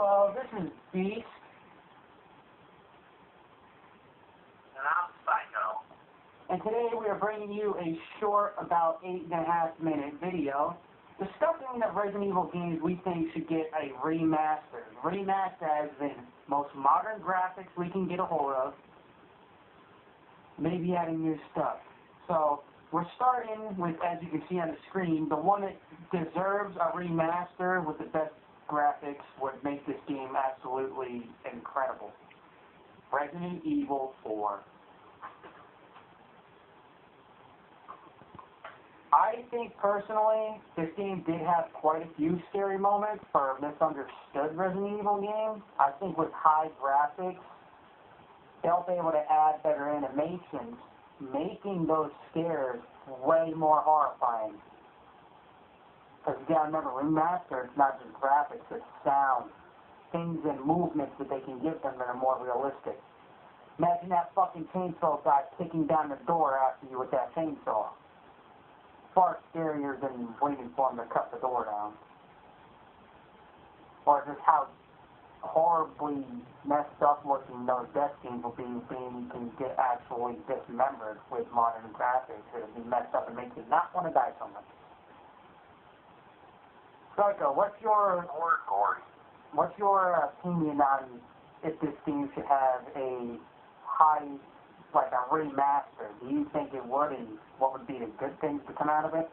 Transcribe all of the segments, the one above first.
Hello, this is Beast. And I'm Psycho. And today we are bringing you a short, about 8.5-minute video discussing the Resident Evil games we think should get a remaster. Remaster as in most modern graphics we can get a hold of, maybe adding new stuff. So we're starting with, as you can see on the screen, the one that deserves a remaster with the best graphics would make this game absolutely incredible. Resident Evil 4. I think personally, this game did have quite a few scary moments for a misunderstood Resident Evil game. I think with high graphics, they'll be able to add better animations, making those scares way more horrifying. Because you gotta remember, remaster, it's not just graphics, it's sound, things and movements that they can give them that are more realistic. Imagine that fucking chainsaw guy kicking down the door after you with that chainsaw. Far scarier than waiting for him to cut the door down. Or just how horribly messed up looking those death scenes will be being you can get actually dismembered with modern graphics. It'll be messed up and make you not want to die so much. Psycho, what's your opinion on if this game should have a high, like a remaster? Do you think it would, and what would be the good things to come out of it?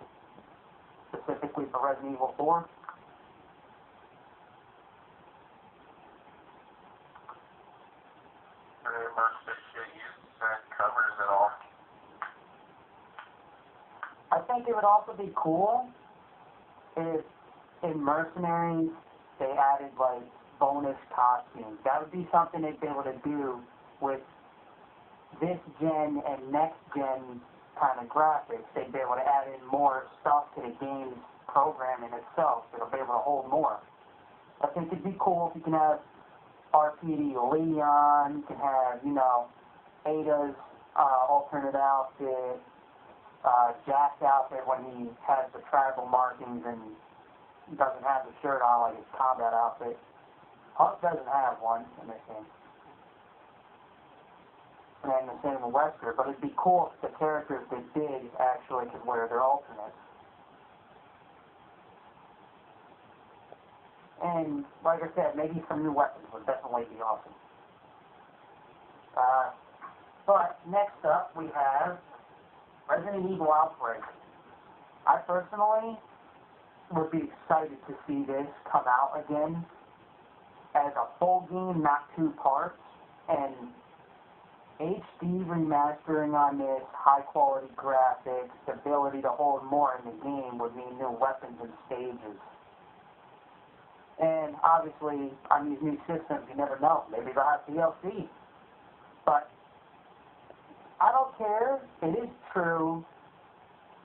Specifically for Resident Evil 4? Pretty much the shit you said covers it all. I think it would also be cool if in Mercenaries they added like bonus costumes. That would be something they'd be able to do with this gen and next gen kind of graphics. They'd be able to add in more stuff to the game's programming itself. It'll be able to hold more. I think it'd be cool if you can have RPD Leon, you can have, you know, Ada's alternate outfit, Jack's outfit when he has the tribal markings and doesn't have the shirt on like his combat outfit. Huck doesn't have one in this game. And the same with Wesker, but it'd be cool if the characters that did actually could wear their alternates. And like I said, maybe some new weapons would definitely be awesome. But next up we have Resident Evil Outbreak. I personally would be excited to see this come out again as a full game, not 2 parts, and HD remastering on this, high quality graphics, the ability to hold more in the game would mean new weapons and stages. And obviously, on these new systems, you never know. Maybe they'll have DLC. But I don't care. It is true.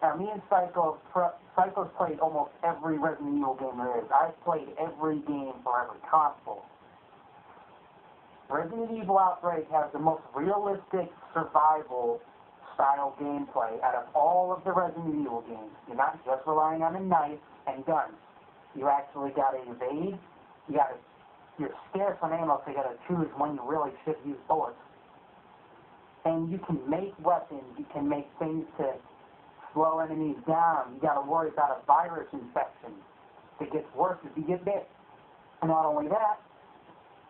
Now, me and Psycho's played almost every Resident Evil game there is. I've played every game for every console. Resident Evil Outbreak has the most realistic survival style gameplay out of all of the Resident Evil games. You're not just relying on a knife and guns. You actually gotta evade. You're scarce on ammo, so you gotta choose when you really should use bullets. And you can make weapons. You can make things to slow enemies down. You gotta worry about a virus infection that gets worse if you get bit. And not only that,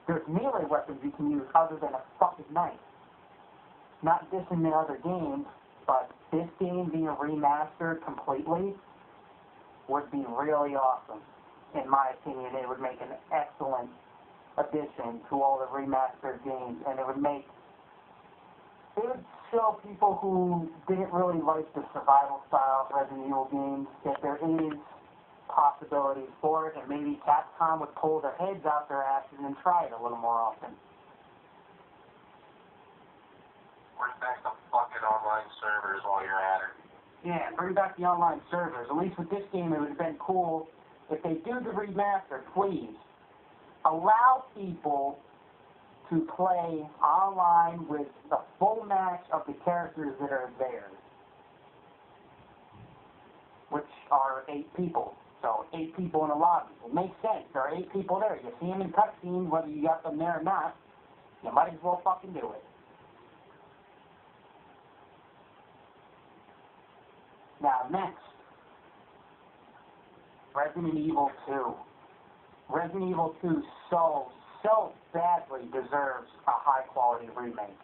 there's melee weapons you can use other than a fucking knife. Not just in the other games, but this game being remastered completely would be really awesome. In my opinion, it would make an excellent addition to all the remastered games, and it would show people who didn't really like the survival style of Resident Evil games that there is possibilities for it, and maybe Capcom would pull their heads out their asses and try it a little more often. Bring back the fucking online servers while you're at it. Yeah, bring back the online servers. At least with this game, it would have been cool if they do the remaster. Please allow people to play online with the full match of the characters that are there, which are 8 people. So 8 people in a lobby. It makes sense. There are 8 people there. You see them in cutscenes, whether you got them there or not. You might as well fucking do it. Now, next. Resident Evil 2. Resident Evil 2 so badly deserves a high-quality remake.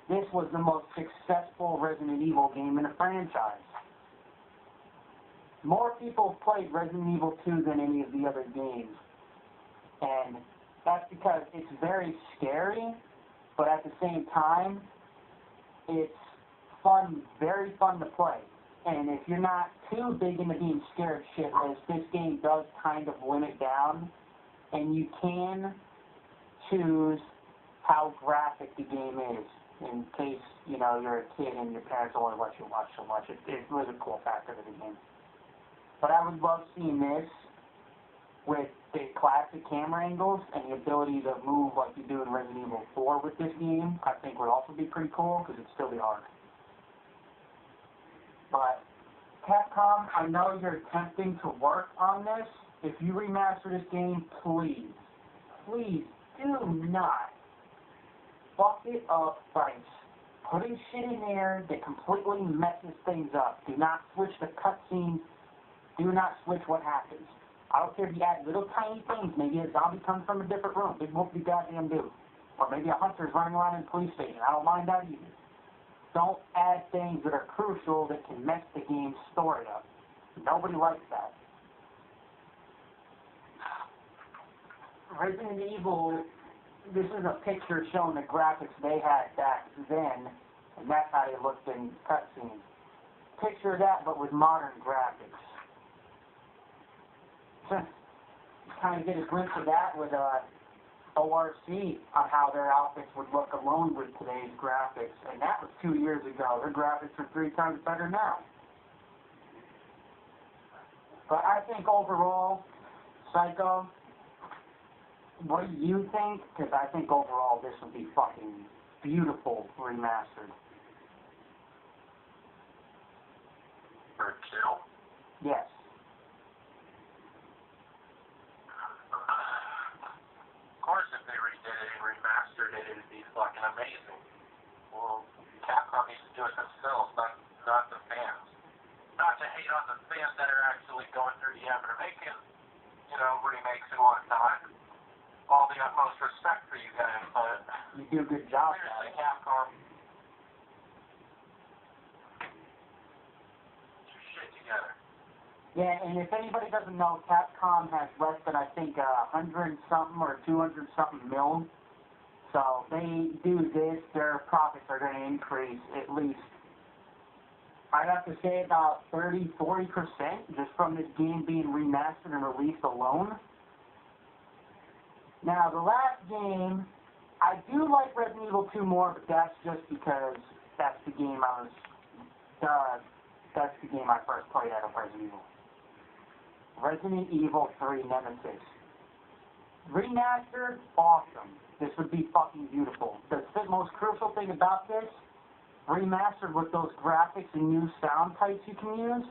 This was the most successful Resident Evil game in the franchise. More people played Resident Evil 2 than any of the other games. And that's because it's very scary, but at the same time, it's fun, very fun to play. And if you're not too big into being scared shitless, this game does kind of limit down, and you can choose how graphic the game is, in case, you know, you're a kid and your parents only let you watch so much. It was a cool factor to the game. But I would love seeing this with the classic camera angles and the ability to move like you do in Resident Evil 4 with this game. I think would also be pretty cool, because it'd still be hard. But Capcom, I know you're attempting to work on this. If you remaster this game, please do not fuck it up by putting shit in there that completely messes things up. Do not switch the cutscenes. Do not switch what happens. I don't care if you add little tiny things. Maybe a zombie comes from a different room. Big whoop de goddamn do. Or maybe a hunter's running around in a police station. I don't mind that either. Don't add things that are crucial that can mess the game's story up. Nobody likes that. Resident Evil, this is a picture showing the graphics they had back then, and that's how they looked in cutscenes. Picture that, but with modern graphics. Kind of get a glimpse of that with ORC on how their outfits would look alone with today's graphics, and that was 2 years ago. Their graphics are 3 times better now. But I think overall, Psycho, what do you think? Because I think overall this would be fucking beautiful remastered. For 2? Yes. Of course, if they redid it and remastered it, it'd be fucking amazing. Well, Capcom needs to do it themselves, not the fans. Not to hate on the fans that are actually going through the effort of making, you know, remakes and whatnot. All the utmost respect for you guys, but You do a good job, seriously, guys. Capcom, get your shit together. Yeah, and if anybody doesn't know, Capcom has less than, I think, 100-something or 200-something mil. So they do this, their profits are going to increase at least, I'd have to say, about 30-40% just from this game being remastered and released alone. Now, the last game, I do like Resident Evil 2 more, but that's just because that's the game that's the game I first played out of Resident Evil. Resident Evil 3 Nemesis. Remastered, awesome. This would be fucking beautiful. The most crucial thing about this, remastered with those graphics and new sound types you can use,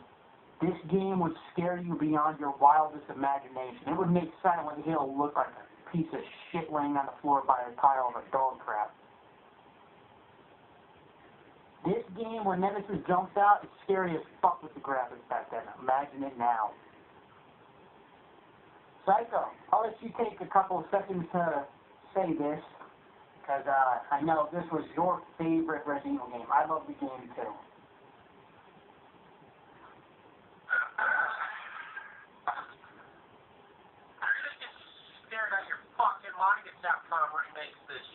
this game would scare you beyond your wildest imagination. It would make Silent Hill look like a piece of shit laying on the floor by a pile of dog crap. This game, when Nemesis jumps out, it's scary as fuck with the graphics back then. Imagine it now. Psycho, I'll let you take a couple of seconds to say this, because I know this was your favorite Resident Evil game. I love the game too. You're gonna get scared out of your fucking mind if Capcom remakes this